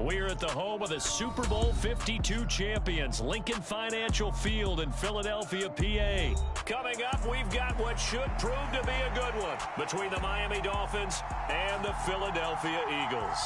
We're at the home of the Super Bowl 52 champions, Lincoln Financial Field in Philadelphia, PA. Coming up, we've got what should prove to be a good one between the Miami Dolphins and the Philadelphia Eagles.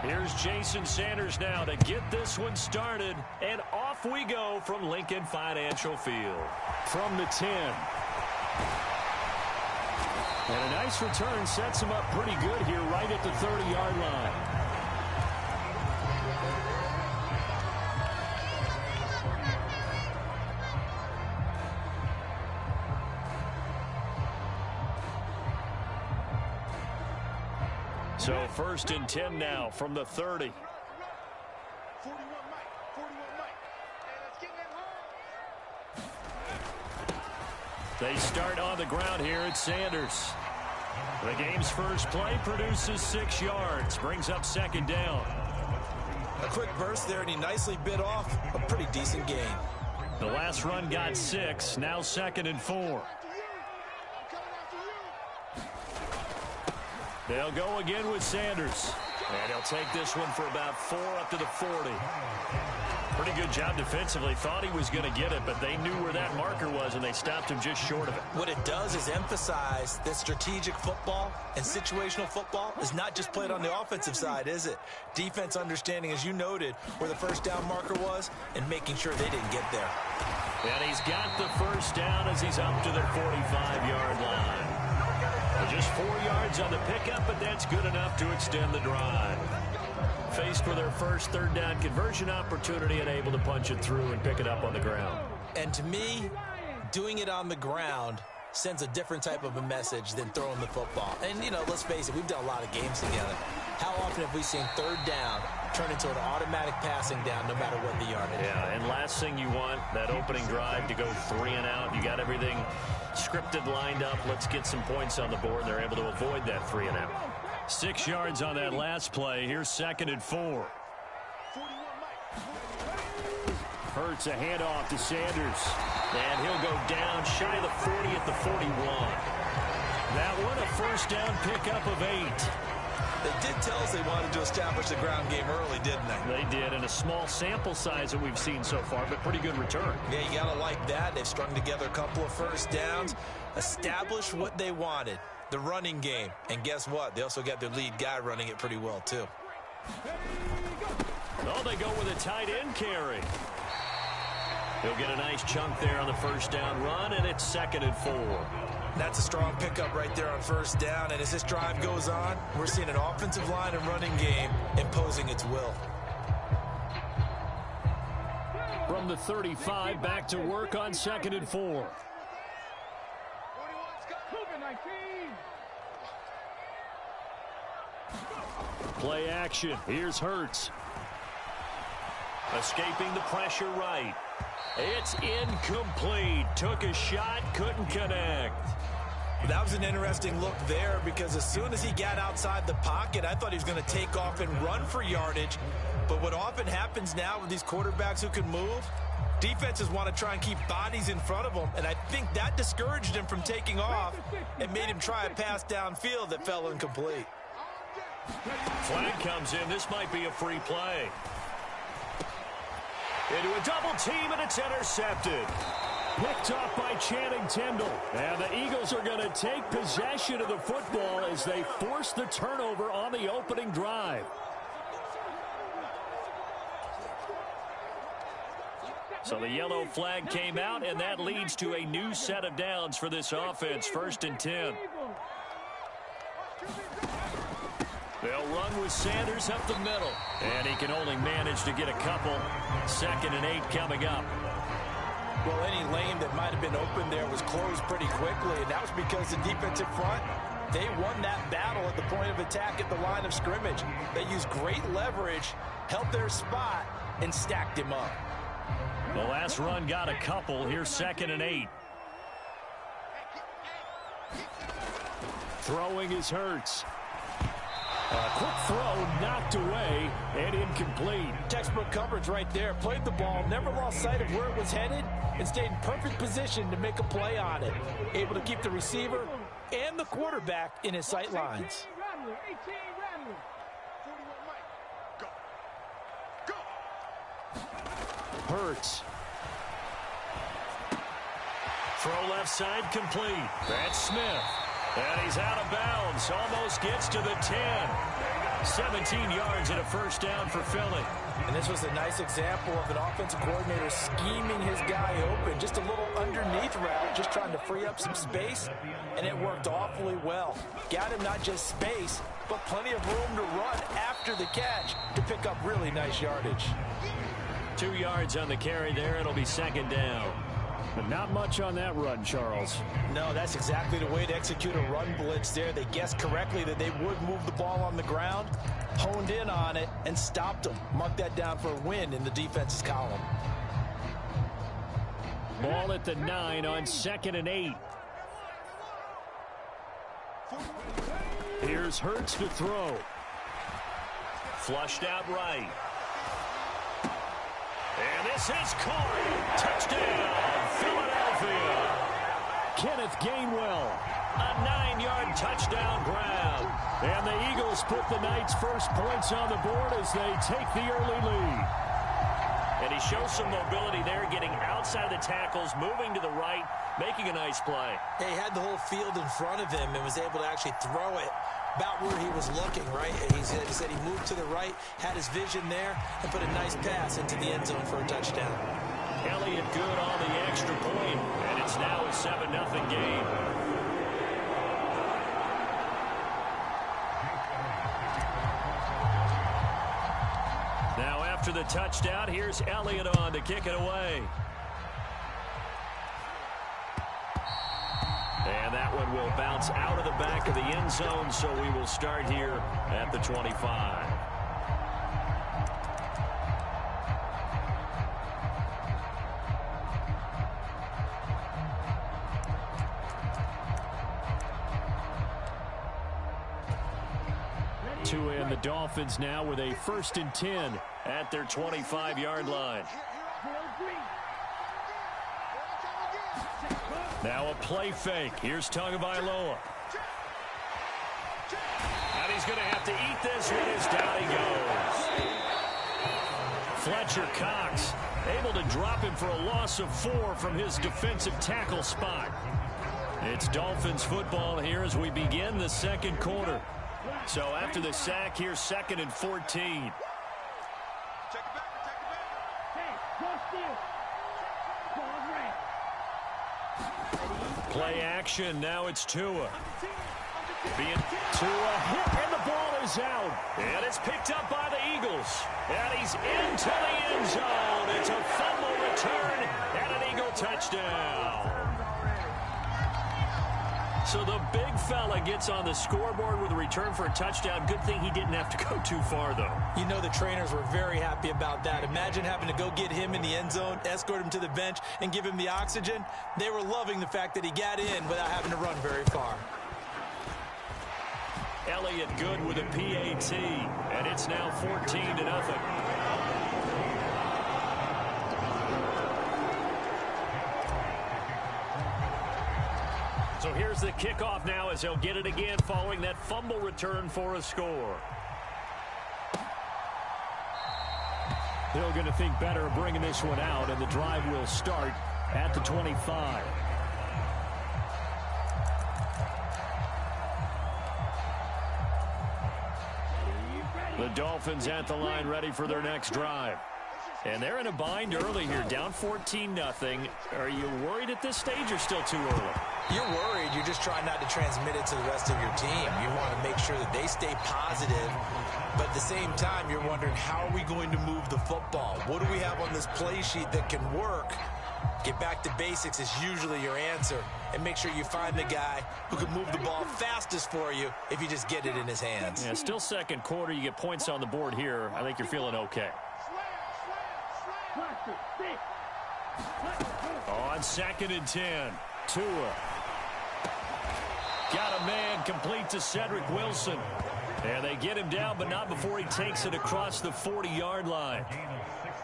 Here's Jason Sanders now to get this one started, and off we go from Lincoln Financial Field. From the 10. And a nice return sets him up pretty good here right at the 30-yard line. So 1st and 10 now from the 30. 41 Mike. And let's get that home. They start on the ground here at Sanders. The game's first play produces 6 yards, brings up 2nd down. A quick burst there, and he nicely bit off a pretty decent gain. The last run got 6, now 2nd and 4. They'll go again with Sanders. And he'll take this one for about 4 up to the 40. Pretty good job defensively. Thought he was going to get it, but they knew where that marker was, and they stopped him just short of it. What it does is emphasize that strategic football and situational football is not just played on the offensive side, is it? Defense understanding, as you noted, where the first down marker was and making sure they didn't get there. And he's got the first down as he's up to the 45-yard line. Just 4 yards on the pickup, but that's good enough to extend the drive. Faced with their first 3rd down conversion opportunity and able to punch it through and pick it up on the ground. And to me, doing it on the ground sends a different type of a message than throwing the football. And, you know, let's face it, we've done a lot of games together. How often have we seen 3rd down turn into an automatic passing down no matter what the yardage? Yeah, and last thing you want, that opening drive to go 3 and out. You got everything scripted, lined up. Let's get some points on the board, and they're able to avoid that 3 and out. 6 yards on that last play. Here's 2nd and 4. Hurts a handoff to Sanders. And he'll go down shy of the 40 at the 41. That one a first down pickup of 8. They did tell us they wanted to establish the ground game early, didn't they? They did, and a small sample size that we've seen so far, but pretty good return. Yeah, you got to like that. They've strung together a couple of first downs, established what they wanted, the running game. And guess what? They also got their lead guy running it pretty well, too. Oh, they go with a tight end carry. He'll get a nice chunk there on the first down run, and it's 2nd and 4. That's a strong pickup right there on first down. And as this drive goes on, we're seeing an offensive line and running game imposing its will. From the 35, back to work on 2nd and 4. Play action. Here's Hurts. Escaping the pressure right. It's incomplete. Took a shot, couldn't connect. That was an interesting look there because as soon as he got outside the pocket, I thought he was going to take off and run for yardage. But what often happens now with these quarterbacks who can move, defenses want to try and keep bodies in front of them. And I think that discouraged him from taking off and made him try a pass downfield that fell incomplete. Flag comes in. This might be a free play. Into a double team, and it's intercepted. Picked off by Channing Tindall. And the Eagles are going to take possession of the football as they force the turnover on the opening drive. So the yellow flag came out, and that leads to a new set of downs for this offense. 1st and 10. They'll run with Sanders up the middle. And he can only manage to get a couple. 2nd and 8 coming up. Well, any lane that might have been open there was closed pretty quickly, and that was because the defensive front, they won that battle at the point of attack at the line of scrimmage. They used great leverage, held their spot, and stacked him up. The last run got a couple. Here's 2nd and 8. Throwing is Hurts. Quick throw knocked away and incomplete. Textbook coverage right there. Played the ball, never lost sight of where it was headed, and stayed in perfect position to make a play on it. Able to keep the receiver and the quarterback in his sight lines. Hurts. Throw left side complete. That's Smith. And he's out of bounds. Almost gets to the 10. 17 yards and a first down for Philly. And this was a nice example of an offensive coordinator scheming his guy open. Just a little underneath route, just trying to free up some space, and it worked awfully well. Got him not just space, but plenty of room to run after the catch to pick up really nice yardage. 2 yards on the carry there. It'll be second down. But not much on that run, Charles. No, that's exactly the way to execute a run blitz there. They guessed correctly that they would move the ball on the ground, honed in on it, and stopped them. Mark that down for a win in the defense's column. Ball at the 9 on 2nd and 8. Here's Hurts to throw. Flushed out right. And this is caught. Touchdown, Philadelphia. Kenneth Gainwell, a 9-yard touchdown grab. And the Eagles put the Knights' first points on the board as they take the early lead. And he shows some mobility there, getting outside of the tackles, moving to the right, making a nice play. He had the whole field in front of him and was able to actually throw it about where he was looking, right? He said he moved to the right, had his vision there, and put a nice pass into the end zone for a touchdown. Elliott good on the extra point, and it's now a 7-0 game. Now after the touchdown, here's Elliott on to kick it away. And that one will bounce out of the back of the end zone, so we will start here at the 25. And the Dolphins now with a 1st and 10 at their 25-yard line. Now a play fake. Here's Tagovailoa. And he's going to have to eat this one as down he goes. Fletcher Cox able to drop him for a loss of 4 from his defensive tackle spot. It's Dolphins football here as we begin the second quarter. So after the sack, here's 2nd and 14. Play action. Now it's Tua. Tua hit, and the ball is out. And it's picked up by the Eagles. And he's into the end zone. It's a fumble return and an Eagle touchdown. So the big fella gets on the scoreboard with a return for a touchdown. Good thing he didn't have to go too far, though. You know the trainers were very happy about that. Imagine having to go get him in the end zone, escort him to the bench, and give him the oxygen. They were loving the fact that he got in without having to run very far. Elliott good with a PAT, and it's now 14-0. So here's the kickoff now as he'll get it again following that fumble return for a score. They're going to think better of bringing this one out, and the drive will start at the 25. The Dolphins at the line ready for their next drive. And they're in a bind early here, down 14-0. Are you worried at this stage or still too early? You're worried. You're just trying not to transmit it to the rest of your team. You want to make sure that they stay positive. But at the same time, you're wondering, how are we going to move the football? What do we have on this play sheet that can work? Get back to basics is usually your answer. And make sure you find the guy who can move the ball fastest for you if you just get it in his hands. Yeah, still second quarter. You get points on the board here. I think you're feeling okay. On 2nd and 10, Tua. Got a man complete to Cedric Wilson. And they get him down, but not before he takes it across the 40-yard line.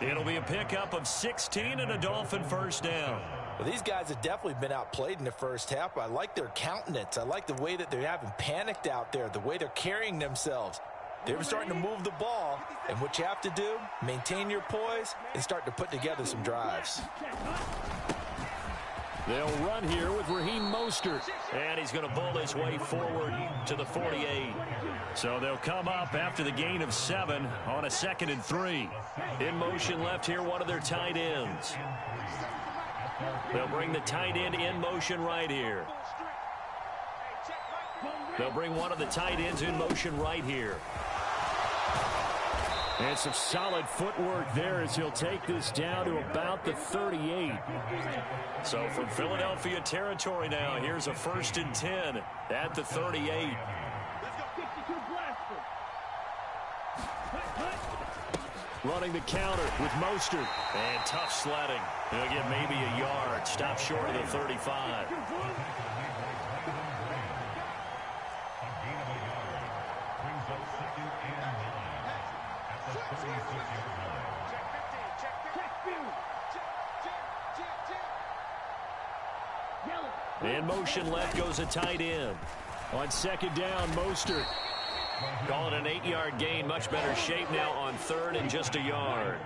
It'll be a pickup of 16 and a Dolphin first down. Well, these guys have definitely been outplayed in the first half. I like their countenance. I like the way that they haven't panicked out there, the way they're carrying themselves. They're starting to move the ball, and what you have to do, maintain your poise and start to put together some drives. They'll run here with Raheem Mostert, and he's going to bull his way forward to the 48. So they'll come up after the gain of 7 on a 2nd and 3. In motion left here, one of their tight ends. They'll bring the tight end in motion right here. They'll bring one of the tight ends in motion right here. And some solid footwork there as he'll take this down to about the 38. So from Philadelphia territory now, here's a 1st and 10 at the 38. Running the counter with Mostert. And tough sledding. He'll get maybe a yard. Stop short of the 35. In motion left goes a tight end. On 2nd down, Mostert. Calling an 8-yard gain. Much better shape now on 3rd and just a yard.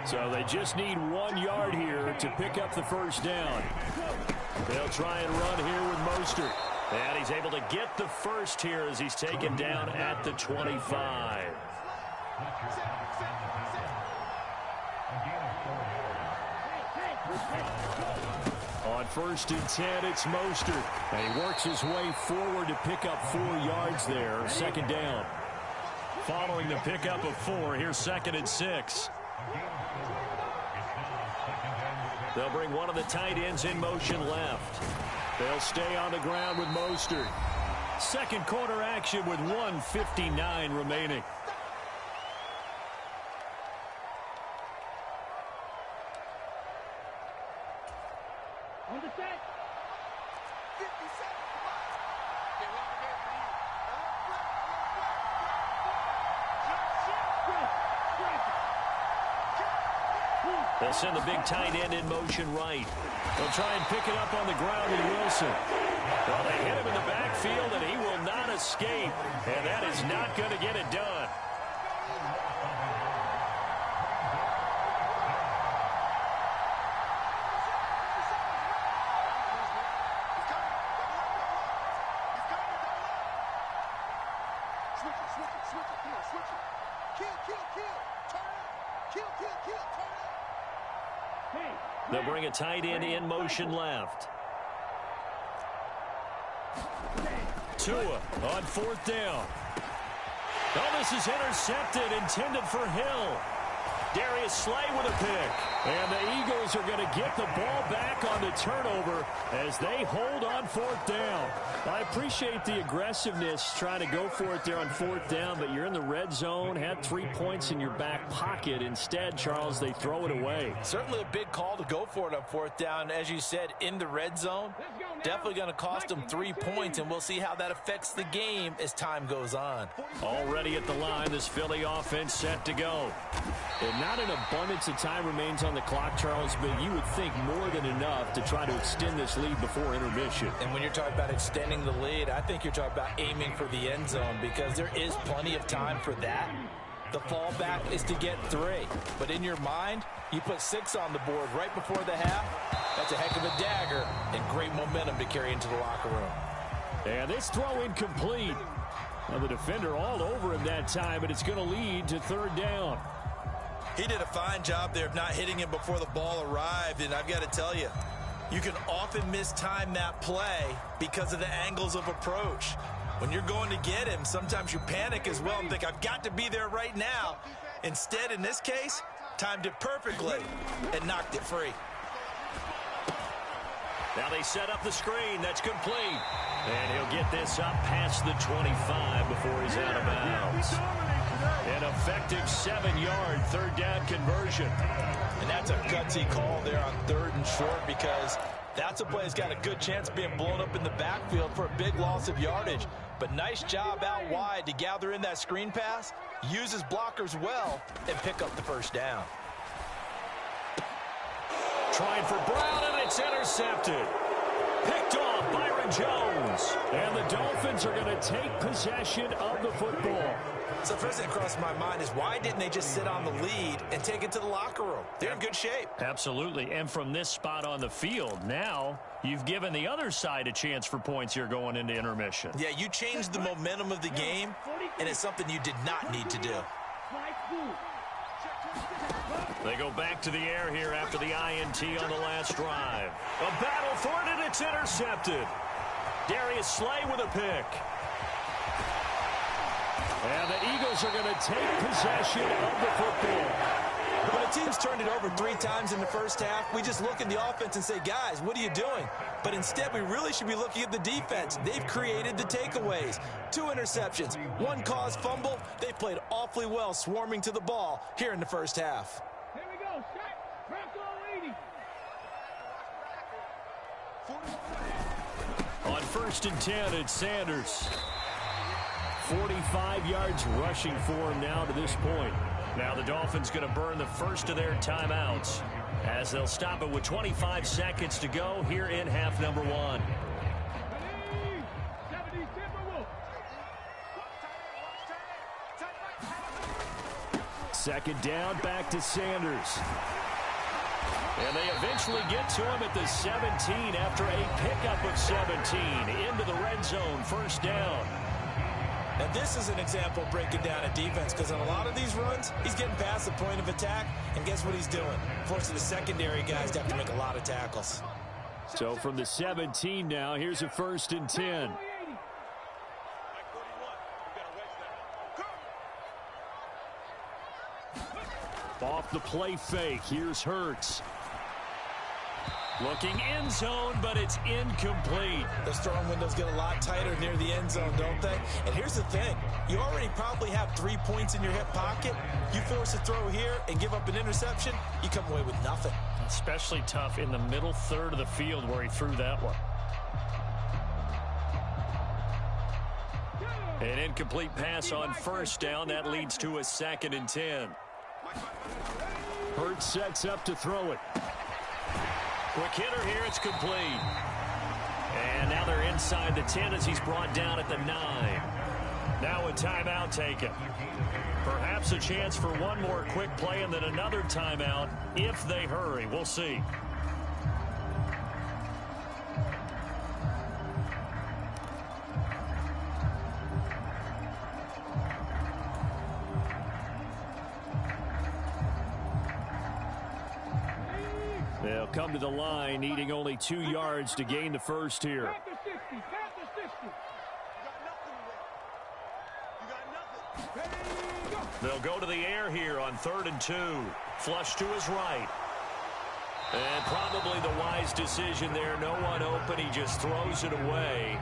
So they just need 1 yard here to pick up the first down. They'll try and run here with Mostert. And he's able to get the first here as he's taken down at the 25. On 1st and 10, it's Mostert. And he works his way forward to pick up 4 yards there. 2nd down. Following the pickup of 4, here's 2nd and 6. They'll bring one of the tight ends in motion left. They'll stay on the ground with Mostert. 2nd quarter action with 1:59 remaining. On the set. 50 seconds. They'll send the big tight end in motion right. They'll try and pick it up on the ground with Wilson. Well, they hit him in the backfield, and he will not escape. And that is not going to get it done. They'll bring a tight end in motion left. Tua on 4th down. Oh, this is intercepted, intended for Hill. Darius Slay with a pick. And the Eagles are going to get the ball back on the turnover as they hold on 4th down. I appreciate the aggressiveness trying to go for it there on 4th down, but you're in the red zone, had 3 points in your back pocket. Instead, Charles, they throw it away. Certainly a big call to go for it on 4th down. As you said, in the red zone, definitely going to cost them 3 points, and we'll see how that affects the game as time goes on. Already at the line, this Philly offense set to go. And not an abundance of time remains on the clock, Charles, but you would think more than enough to try to extend this lead before intermission. And when you're talking about extending the lead, I think you're talking about aiming for the end zone because there is plenty of time for that. The fallback is to get 3. But in your mind, you put 6 on the board right before the half. That's a heck of a dagger and great momentum to carry into the locker room. And this throw incomplete. Now the defender all over him that time, but it's going to lead to 3rd down. He did a fine job there of not hitting him before the ball arrived, and I've got to tell you, you can often mistime that play because of the angles of approach. When you're going to get him, sometimes you panic as well and think, I've got to be there right now. Instead, in this case, timed it perfectly and knocked it free. Now they set up the screen. That's complete. And he'll get this up past the 25 before he's out of bounds. An effective 7-yard 3rd down conversion. And that's a gutsy call there on 3rd and short because That's a play that's got a good chance of being blown up in the backfield for a big loss of yardage. But nice job out wide to gather in that screen pass, use his blockers well, and pick up the first down. Trying for Brown, and it's intercepted. Picked off Byron Jones. And the Dolphins are going to take possession of the football. So the first thing that crossed my mind is why didn't they just sit on the lead and take it to the locker room? They're in good shape. Absolutely. And from this spot on the field, now you've given the other side a chance for points here going into intermission. Yeah, you changed the momentum of the game, and it's something you did not need to do. They go back to the air here after the INT on the last drive. A battle for it, and it's intercepted. Darius Slay with a pick. And the Eagles are going to take possession of the football. When a team's turned it over 3 times in the first half, we just look at the offense and say, guys, what are you doing? But instead, we really should be looking at the defense. They've created the takeaways. 2 interceptions, 1 caused fumble. They played awfully well swarming to the ball here in the first half. Here we go. Shot. Bronco 80. On 1st and 10, it's Sanders. 45 yards rushing for him now to this point. Now the Dolphins going to burn the first of their timeouts as they'll stop it with 25 seconds to go here in half number 1. 70 Second down, back to Sanders. And they eventually get to him at the 17 after a pickup of 17 into the red zone, first down. And this is an example of breaking down a defense, because on a lot of these runs, he's getting past the point of attack, and guess what he's doing? Forcing the secondary guys to have to make a lot of tackles. So from the 17 now, here's a 1st and 10. Off the play fake, here's Hurts. Looking end zone, but it's incomplete. Those throwing windows get a lot tighter near the end zone, don't they? And here's the thing. You already probably have 3 points in your hip pocket. You force a throw here and give up an interception, you come away with nothing. Especially tough in the middle third of the field where he threw that one. An incomplete pass on first down. That leads to a 2nd and 10. Hurts sets up to throw it. Quick hitter here, it's complete. And now they're inside the 10 as he's brought down at the 9. Now a timeout taken. Perhaps a chance for one more quick play and then another timeout if they hurry. We'll see. They'll come to the line, needing only 2 yards to gain the first here. They'll go to the air here on 3rd and 2. Flush to his right. And probably the wise decision there. No one open. He just throws it away.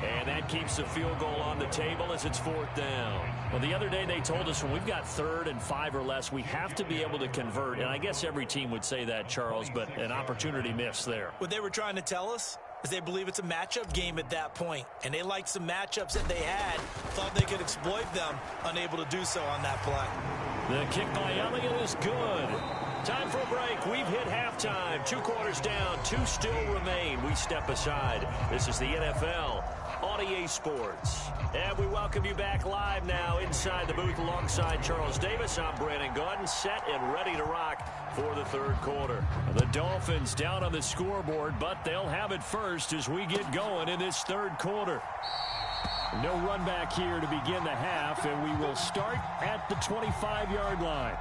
And that keeps the field goal on the table as it's 4th down. Well, the other day they told us when we've got 3rd and 5 or less, we have to be able to convert. And I guess every team would say that, Charles, but an opportunity missed there. What they were trying to tell us is they believe it's a matchup game at that point. And they liked some matchups that they had, thought they could exploit them, unable to do so on that play. The kick by Elliott is good. Time for a break. We've hit halftime. 2 quarters down. 2 still remain. We step aside. This is the NFL on EA Sports. And we welcome you back live now inside the booth alongside Charles Davis. I'm Brandon Gordon, set and ready to rock for the 3rd quarter. The Dolphins down on the scoreboard, but they'll have it first as we get going in this 3rd quarter. No run back here to begin the half, and we will start at the 25-yard line.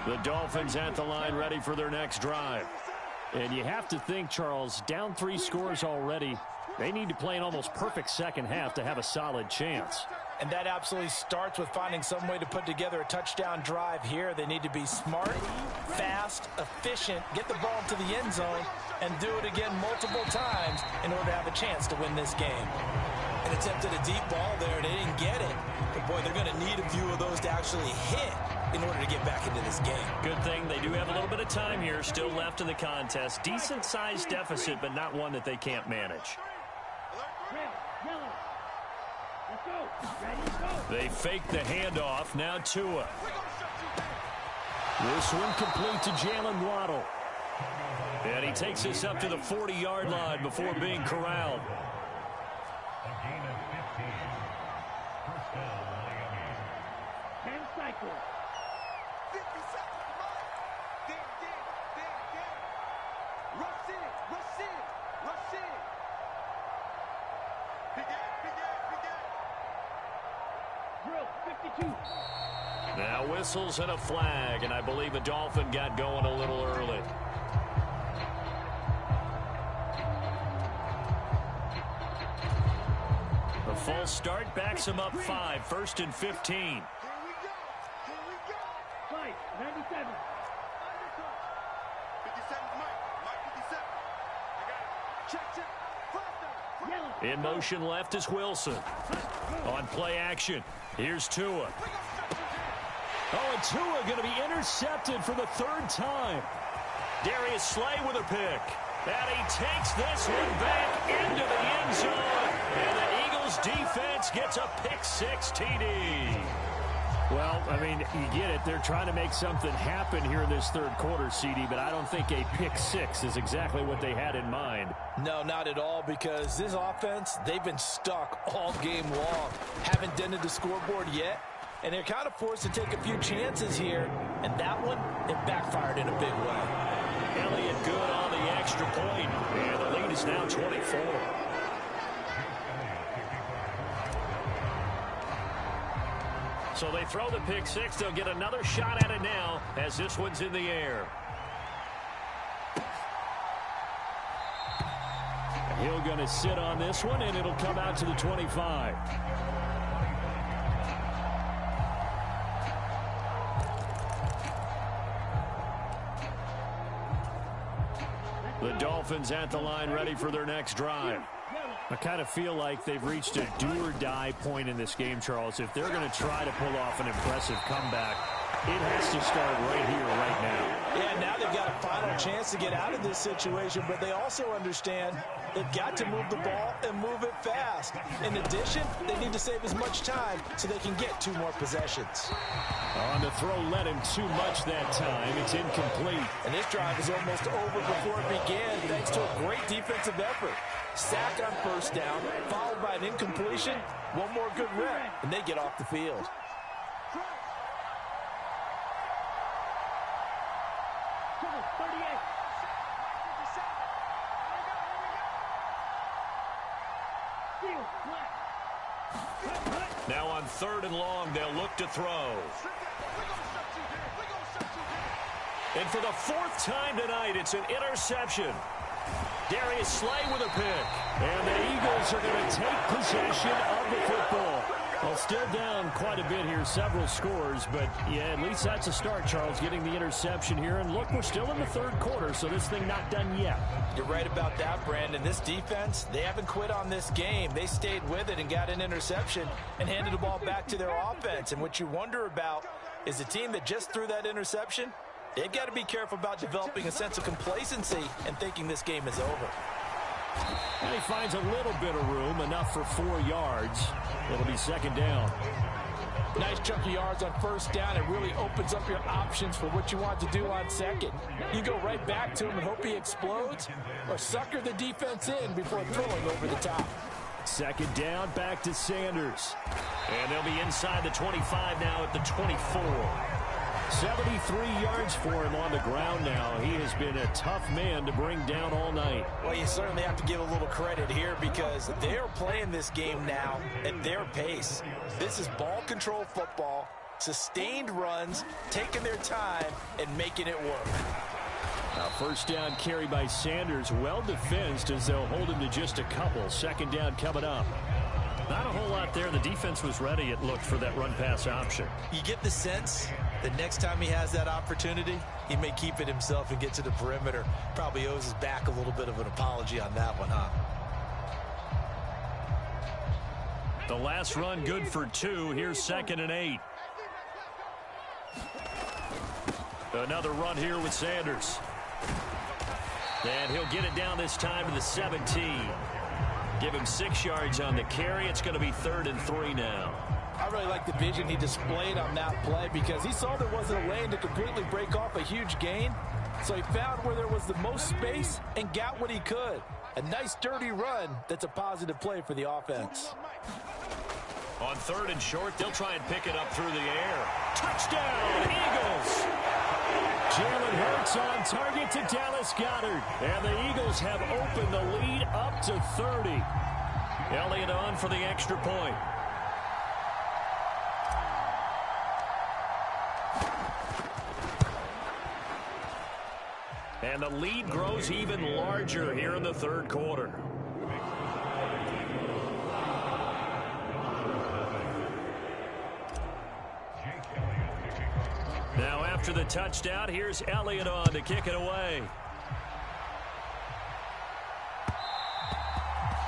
The Dolphins at the line, ready for their next drive. And you have to think, Charles, down 3 scores already. They need to play an almost perfect second half to have a solid chance. And that absolutely starts with finding some way to put together a touchdown drive here. They need to be smart, fast, efficient, get the ball to the end zone, and do it again multiple times in order to have a chance to win this game. and attempted a deep ball there. They didn't get it. But, boy, they're going to need a few of those to actually hit in order to get back into this game. Good thing they do have a little bit of time here still left in the contest. Decent-sized deficit, but not one that they can't manage. They fake the handoff. Now Tua. This one complete to Jalen Waddle. And he takes us up to the 40-yard line before being corralled. Now whistles and a flag, and I believe a Dolphin got going a little early. A false start backs him up 5, 1st and 15. Here we go. 97. 57 Mike 57. I got it. Check. In motion left is Wilson. On play action, here's Tua. Oh, and Tua going to be intercepted for the 3rd time. Darius Slay with a pick. And he takes this one back into the end zone. And the Eagles defense gets a pick-6 TD. Well, I mean, you get it. They're trying to make something happen here in this 3rd quarter, CD, but I don't think a pick-6 is exactly what they had in mind. No, not at all, because this offense, they've been stuck all game long. Haven't dented the scoreboard yet, and they're kind of forced to take a few chances here, and that one, it backfired in a big way. Elliott good on the extra point, and the lead is now 24. So they throw the pick-6. They'll get another shot at it now as this one's in the air. Hill going to sit on this one, and it'll come out to the 25. The Dolphins at the line ready for their next drive. I kind of feel like they've reached a do-or-die point in this game, Charles. If they're going to try to pull off an impressive comeback, it has to start right here, right now. Yeah, now they've got a final chance to get out of this situation, but they also understand they've got to move the ball and move it fast. In addition, they need to save as much time so they can get 2 more possessions. On the throw, led him too much that time. It's incomplete. And this drive is almost over before it began thanks to a great defensive effort. Sack on 1st down, followed by an incompletion. One more good rep, and they get off the field. Now on 3rd and long, they'll look to throw. And for the 4th time tonight, it's an interception. Darius Slay with a pick. And the Eagles are going to take possession of the football. Well, still down quite a bit here, several scores, but yeah, at least that's a start, Charles, getting the interception here. And look, we're still in the 3rd quarter, so this thing not done yet. You're right about that, Brandon. This defense, they haven't quit on this game. They stayed with it and got an interception and handed the ball back to their offense. And what you wonder about is the team that just threw that interception, they've got to be careful about developing a sense of complacency and thinking this game is over. And he finds a little bit of room, enough for 4 yards. It'll be 2nd down. Nice chunk of yards on 1st down. It really opens up your options for what you want to do on 2nd. You go right back to him and hope he explodes, or sucker the defense in before throwing over the top. 2nd down, back to Sanders. And they'll be inside the 25 now at the 24. 73 yards for him on the ground now. He has been a tough man to bring down all night. Well, you certainly have to give a little credit here because they're playing this game now at their pace. This is ball control football, sustained runs, taking their time, and making it work. Now 1st down carry by Sanders, well defensed as they'll hold him to just a couple. 2nd down coming up. Not a whole lot there. The defense was ready, it looked, for that run-pass option. You get the sense that next time he has that opportunity, he may keep it himself and get to the perimeter. Probably owes his back a little bit of an apology on that one, huh? The last run good for 2. Here's 2nd and 8. Another run here with Sanders. And he'll get it down this time to the 17. Give him 6 yards on the carry. It's going to be 3rd and 3 now. I really like the vision he displayed on that play because he saw there wasn't a lane to completely break off a huge gain. So he found where there was the most space and got what he could. A nice dirty run that's a positive play for the offense. On 3rd and short, they'll try and pick it up through the air. Touchdown, Eagles! Jalen Hurts on target to Dallas Goedert. And the Eagles have opened the lead up to 30. Elliott on for the extra point. And the lead grows even larger here in the 3rd quarter. Now after the touchdown, here's Elliott on to kick it away.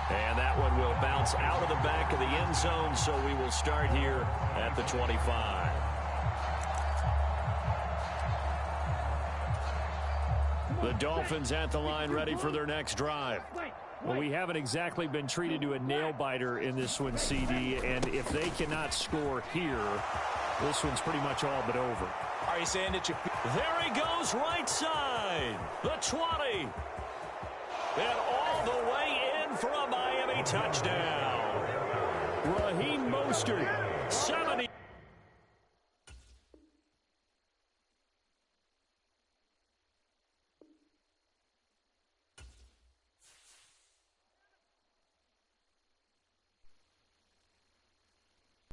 And that one will bounce out of the back of the end zone, so we will start here at the 25. The Dolphins at the line ready for their next drive. Well, we haven't exactly been treated to a nail-biter in this one, CD, and if they cannot score here, this one's pretty much all but over. Are you saying that you... There he goes, right side. The 20. And all the way in for a Miami touchdown. Raheem Mostert, 7